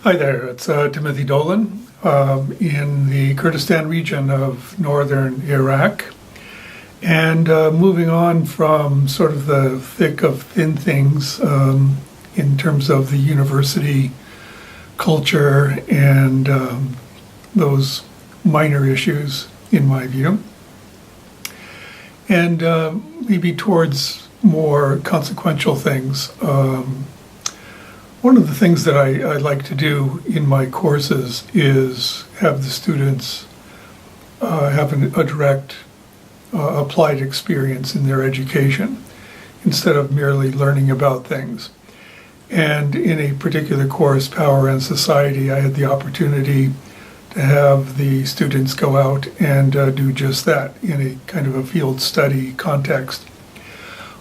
Hi there, it's Timothy Dolan in the Kurdistan region of northern Iraq. And moving on from sort of the thick of thin things in terms of the university culture and those minor issues, in my view, and maybe towards more consequential things. One of the things that I like to do in my courses is have the students have a direct applied experience in their education instead of merely learning about things. And in a particular course, Power and Society, I had the opportunity to have the students go out and do just that in a kind of a field study context.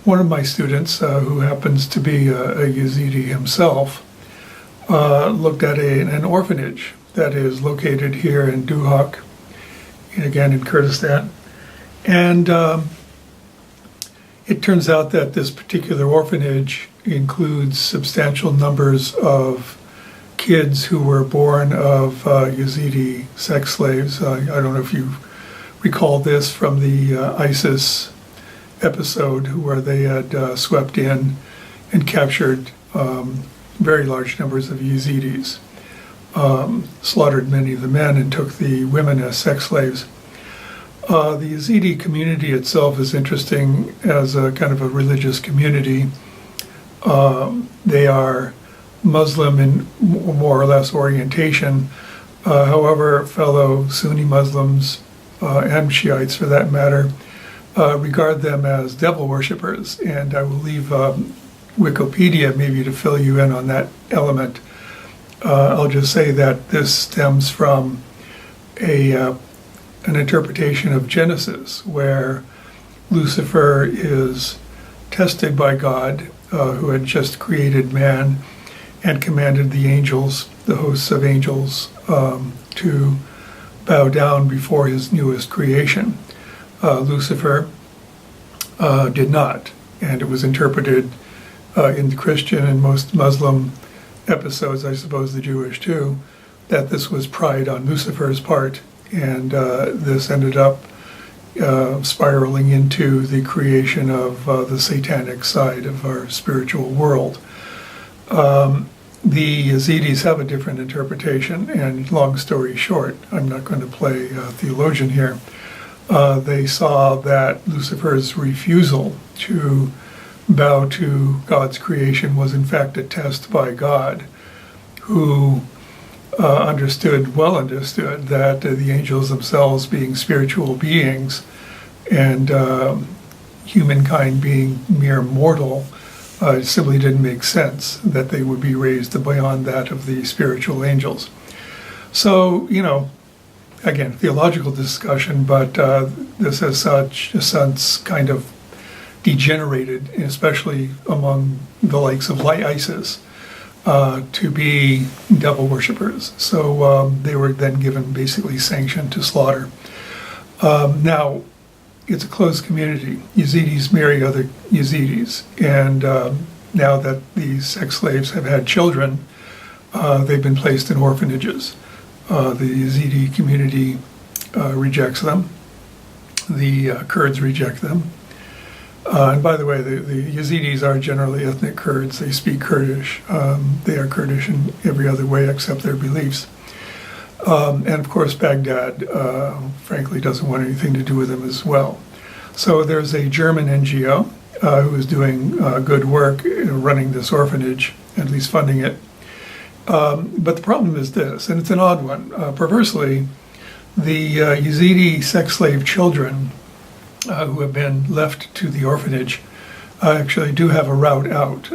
One of my students, who happens to be a Yazidi himself, looked at an orphanage that is located here in Duhok, again in Kurdistan. And it turns out that this particular orphanage includes substantial numbers of kids who were born of Yazidi sex slaves. I don't know if you recall this from the ISIS episode where they had swept in and captured very large numbers of Yazidis, slaughtered many of the men and took the women as sex slaves. The Yazidi community itself is interesting as a kind of a religious community. They are Muslim in more or less orientation. However, fellow Sunni Muslims and Shiites, for that matter, regard them as devil worshippers, and I will leave Wikipedia maybe to fill you in on that element. I'll just say that this stems from an interpretation of Genesis, where Lucifer is tested by God, who had just created man, and commanded the angels, the hosts of angels, to bow down before his newest creation. Lucifer did not, and it was interpreted in the Christian and most Muslim episodes, I suppose the Jewish too, that this was pride on Lucifer's part, and this ended up spiraling into the creation of the satanic side of our spiritual world. The Yazidis have a different interpretation, and long story short, I'm not going to play theologian here. They saw that Lucifer's refusal to bow to God's creation was in fact a test by God, who well understood that the angels themselves being spiritual beings and humankind being mere mortal, it simply didn't make sense that they would be raised beyond that of the spiritual angels. So, again, theological discussion, but this has such a sense kind of degenerated, especially among the likes of ISIS, to be devil worshippers. So they were then given basically sanction to slaughter. Now, it's a closed community. Yazidis marry other Yazidis, and now that these sex slaves have had children, they've been placed in orphanages. The Yazidi community rejects them. The Kurds reject them. And by the way, the Yazidis are generally ethnic Kurds. They speak Kurdish. They are Kurdish in every other way except their beliefs. And of course, Baghdad, frankly, doesn't want anything to do with them as well. So there's a German NGO who is doing good work running this orphanage, at least funding it. But the problem is this, and it's an odd one. Perversely, the Yazidi sex slave children who have been left to the orphanage actually do have a route out.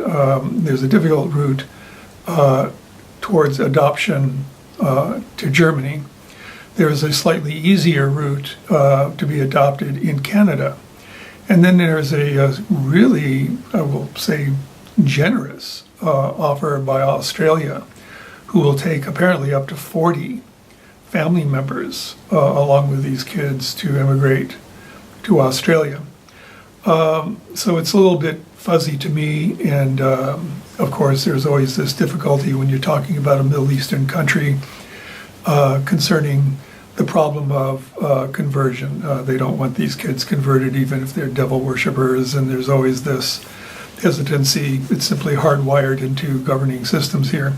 There's a difficult route towards adoption to Germany. There's a slightly easier route to be adopted in Canada. And then there's a really, I will say, generous offer by Australia, who will take apparently up to 40 family members along with these kids to immigrate to Australia. So it's a little bit fuzzy to me, and of course there's always this difficulty when you're talking about a Middle Eastern country concerning the problem of conversion. They don't want these kids converted even if they're devil worshippers, and there's always this hesitancy. It's simply hardwired into governing systems here.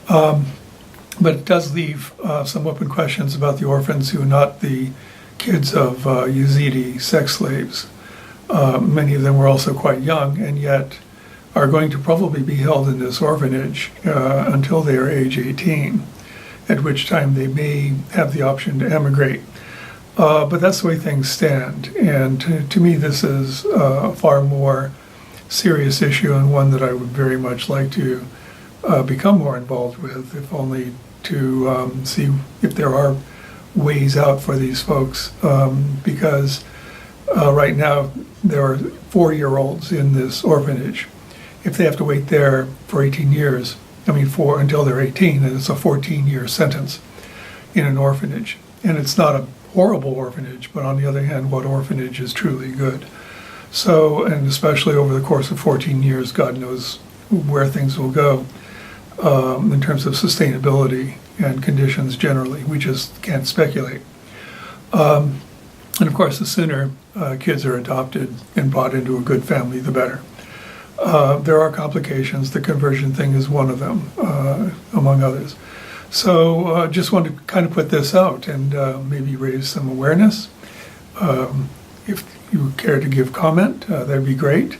But it does leave some open questions about the orphans who are not the kids of Yazidi sex slaves. Many of them were also quite young, and yet are going to probably be held in this orphanage until they are age 18, at which time they may have the option to emigrate. But that's the way things stand, and to me this is a far more serious issue, and one that I would very much like to become more involved with, if only to see if there are ways out for these folks, because right now there are 4-year-olds in this orphanage. If they have to wait there for 18 years, until they're 18, then it's a 14-year sentence in an orphanage. And it's not a horrible orphanage, but on the other hand, what orphanage is truly good? So, and especially over the course of 14 years, God knows where things will go in terms of sustainability and conditions generally. We just can't speculate. And of course, the sooner kids are adopted and brought into a good family, the better. There are complications. The conversion thing is one of them, among others. So just want to kind of put this out and maybe raise some awareness. If you care to give comment, that'd be great.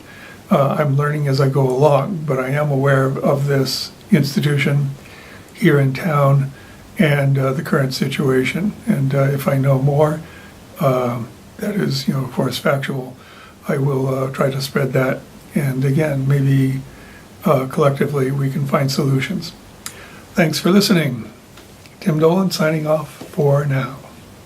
I'm learning as I go along, but I am aware of this institution here in town and the current situation. And if I know more, that is, of course, factual, I will try to spread that. And again, maybe collectively we can find solutions. Thanks for listening. Tim Dolan signing off for now.